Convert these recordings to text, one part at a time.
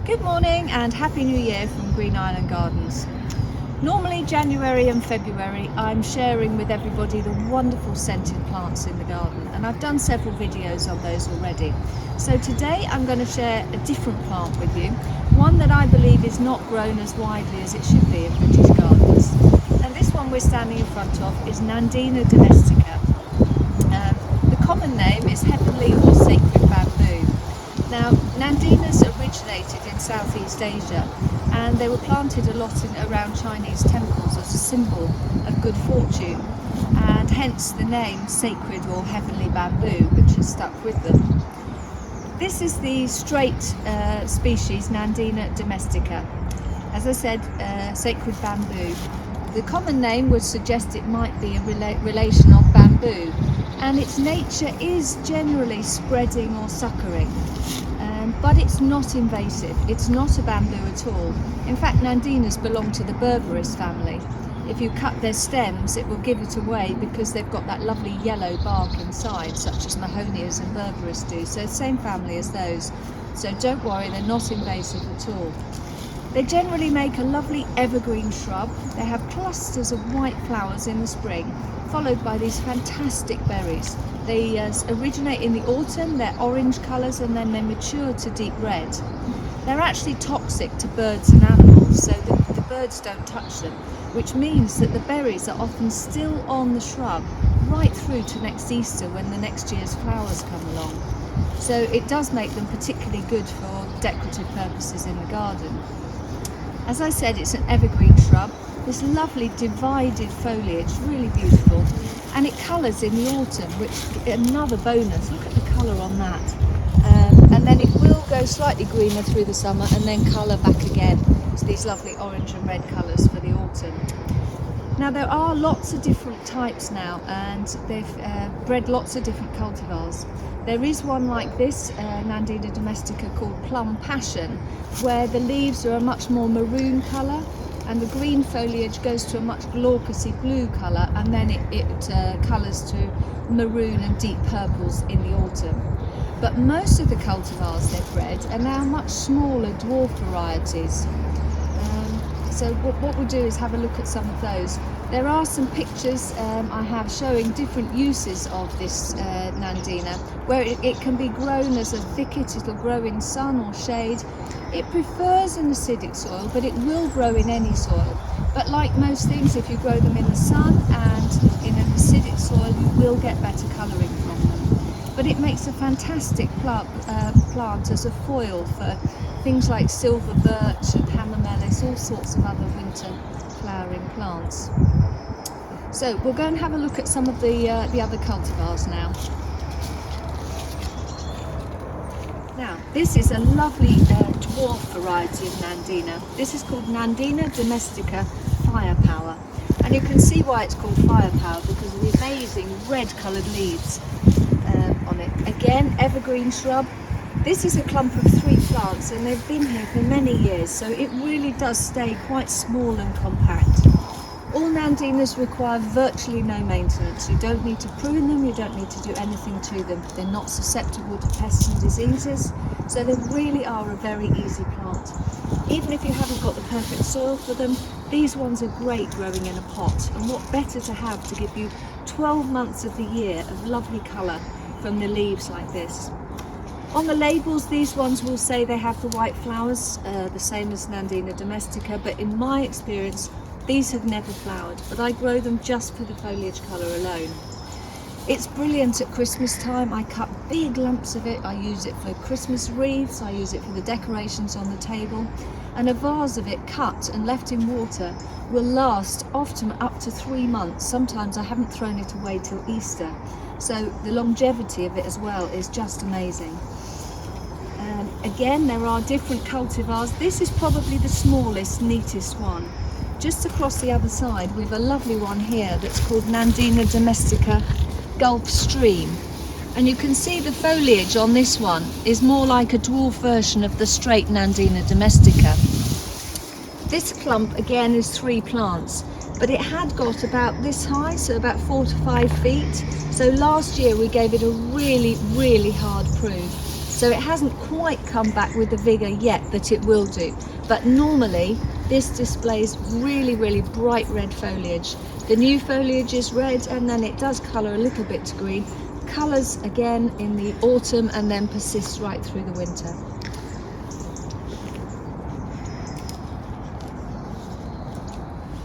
Good morning and Happy New Year from Green Island Gardens. Normally January and February I'm sharing with everybody the wonderful scented plants in the garden, and I've done several videos on those already. So today I'm going to share a different plant with you, one that I believe is not grown as widely as it should be in British gardens. And this one we're standing in front of is Nandina domestica. The common name is heavenly or sacred bamboo. Now, Nandinas originated in Southeast Asia, and they were planted a lot around Chinese temples as a symbol of good fortune, and hence the name sacred or heavenly bamboo, which has stuck with them. This is the straight species Nandina domestica. As I said, sacred bamboo. The common name would suggest it might be a relation of bamboo, and its nature is generally spreading or suckering. But it's not invasive, it's not a bamboo at all. In fact, Nandinas belong to the berberis family. If you cut their stems, it will give it away because they've got that lovely yellow bark inside, such as mahonias and berberis do, so same family as those. So don't worry, they're not invasive at all. They generally make a lovely evergreen shrub. They have clusters of white flowers in the spring, followed by these fantastic berries. They originate in the autumn, they're orange colours, and then they mature to deep red. They're actually toxic to birds and animals, so the birds don't touch them, which means that the berries are often still on the shrub right through to next Easter when the next year's flowers come along. So it does make them particularly good for decorative purposes in the garden. As I said, it's an evergreen shrub. This lovely divided foliage, really beautiful, and it colours in the autumn, which is another bonus. Look at the colour on that. And then it will go slightly greener through the summer and then colour back again to these lovely orange and red colours for the autumn. Now there are lots of different types now, and they've bred lots of different cultivars. There is one like this, Nandina domestica, called Plum Passion, where the leaves are a much more maroon colour, and the green foliage goes to a much glaucousy blue colour, and then it colours to maroon and deep purples in the autumn. But most of the cultivars they've bred are now much smaller dwarf varieties. So what we'll do is have a look at some of those. There are some pictures I have showing different uses of this Nandina, where it can be grown as a thicket. It'll grow in sun or shade. It prefers an acidic soil, but it will grow in any soil. But like most things, if you grow them in the sun and in an acidic soil, you will get better colouring from them. But it makes a fantastic plant as a foil for things like silver birch and hamamelis, all sorts of other winter flowering plants. So we'll go and have a look at some of the other cultivars now. Now, this is a lovely dwarf variety of Nandina. This is called Nandina domestica Firepower. And you can see why it's called Firepower, because of the amazing red coloured leaves on it. Again, evergreen shrub. This is a clump of 3 plants, and they've been here for many years, so it really does stay quite small and compact. All Nandinas require virtually no maintenance. You don't need to prune them, you don't need to do anything to them. They're not susceptible to pests and diseases, so they really are a very easy plant. Even if you haven't got the perfect soil for them, these ones are great growing in a pot, and what better to have to give you 12 months of the year of lovely colour from the leaves like this. On the labels, these ones will say they have the white flowers, the same as Nandina domestica, but in my experience, these have never flowered, but I grow them just for the foliage colour alone. It's brilliant at Christmas time. I cut big lumps of it. I use it for Christmas wreaths, I use it for the decorations on the table, and a vase of it cut and left in water will last often up to 3 months. Sometimes I haven't thrown it away till Easter. So the longevity of it as well is just amazing. Again, there are different cultivars. This is probably the smallest, neatest one. Just across the other side, we have a lovely one here that's called Nandina domestica Gulf Stream. And you can see the foliage on this one is more like a dwarf version of the straight Nandina domestica. This clump again is 3 plants, but it had got about this high, so about 4 to 5 feet. So last year we gave it a really hard prune. So it hasn't quite come back with the vigour yet that it will do. But normally this displays really, really bright red foliage. The new foliage is red and then it does colour a little bit to green. Colours again in the autumn and then persists right through the winter.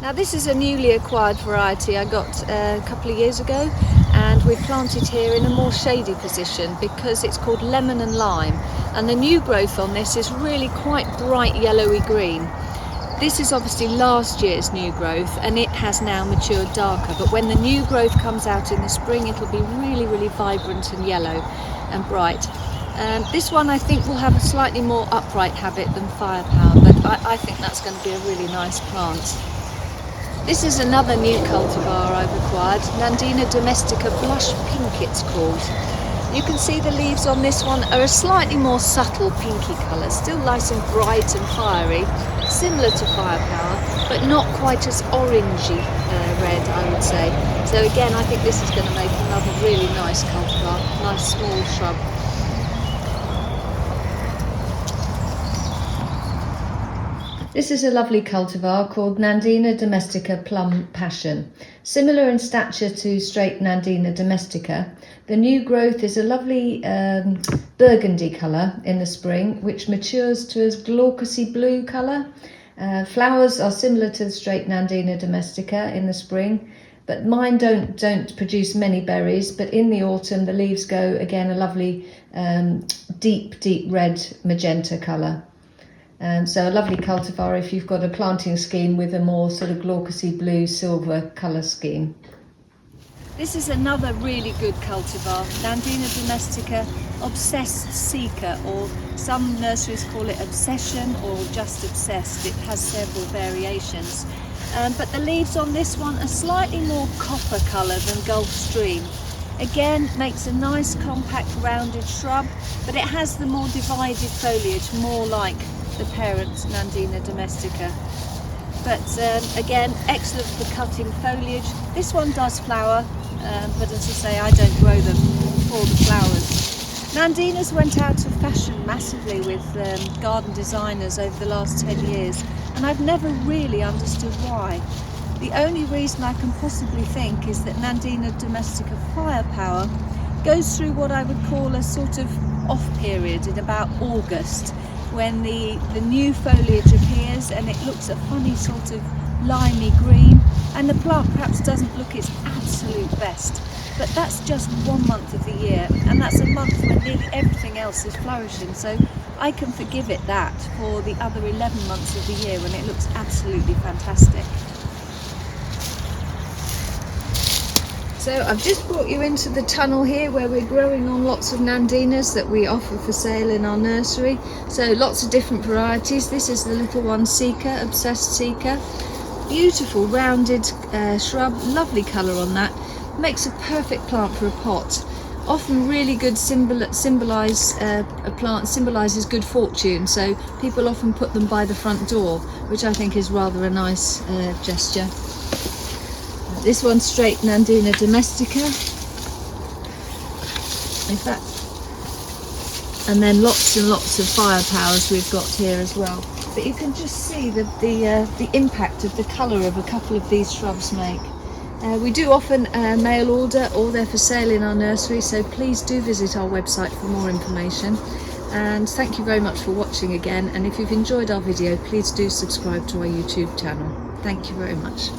Now this is a newly acquired variety I got a couple of years ago, and we planted here in a more shady position because it's called lemon and lime, and the new growth on this is really quite bright yellowy green. This is obviously last year's new growth and it has now matured darker, but when the new growth comes out in the spring it'll be really, really vibrant and yellow and bright. This one I think will have a slightly more upright habit than Firepower, but I think that's going to be a really nice plant. This is another new cultivar I've acquired, Nandina domestica blush pink it's called. You can see the leaves on this one are a slightly more subtle pinky colour, still nice and bright and fiery, similar to Firepower, but not quite as orangey red, I would say. So again, I think this is going to make another really nice cultivar, nice small shrub. This is a lovely cultivar called Nandina domestica Plum Passion. Similar in stature to straight Nandina domestica, the new growth is a lovely burgundy colour in the spring, which matures to a glaucous blue colour. Flowers are similar to the straight Nandina domestica in the spring, but mine don't produce many berries, but in the autumn the leaves go again a lovely deep red magenta colour. So a lovely cultivar if you've got a planting scheme with a more sort of glaucous blue silver colour scheme. This is another really good cultivar, Nandina domestica Obsessed Seeker, or some nurseries call it Obsession or just Obsessed. It has several variations. But the leaves on this one are slightly more copper colour than Gulf Stream. Again, makes a nice compact rounded shrub, but it has the more divided foliage, more like the parent Nandina domestica. But again, excellent for cutting foliage. This one does flower, but as I say, I don't grow them for the flowers. Nandinas went out of fashion massively with garden designers over the last 10 years, and I've never really understood why. The only reason I can possibly think is that Nandina domestica Firepower goes through what I would call a sort of off period in about August, when the new foliage appears and it looks a funny sort of limey green, and the plant perhaps doesn't look its absolute best. But that's just 1 month of the year, and that's a month when nearly everything else is flourishing, so I can forgive it that for the other 11 months of the year when it looks absolutely fantastic. So I've just brought you into the tunnel here where we're growing on lots of Nandinas that we offer for sale in our nursery. So lots of different varieties. This is the little one, Seeker, Obsessed Seeker. Beautiful rounded shrub, lovely colour on that. Makes a perfect plant for a pot. Often really good a plant symbolises good fortune, so people often put them by the front door, which I think is rather a nice gesture. This one's straight Nandina domestica, in fact, and then lots and lots of Firepowers we've got here as well. But you can just see the impact of the colour of a couple of these shrubs make. We do often mail order, or they're for sale in our nursery, so please do visit our website for more information. And thank you very much for watching again, and if you've enjoyed our video, please do subscribe to our YouTube channel. Thank you very much.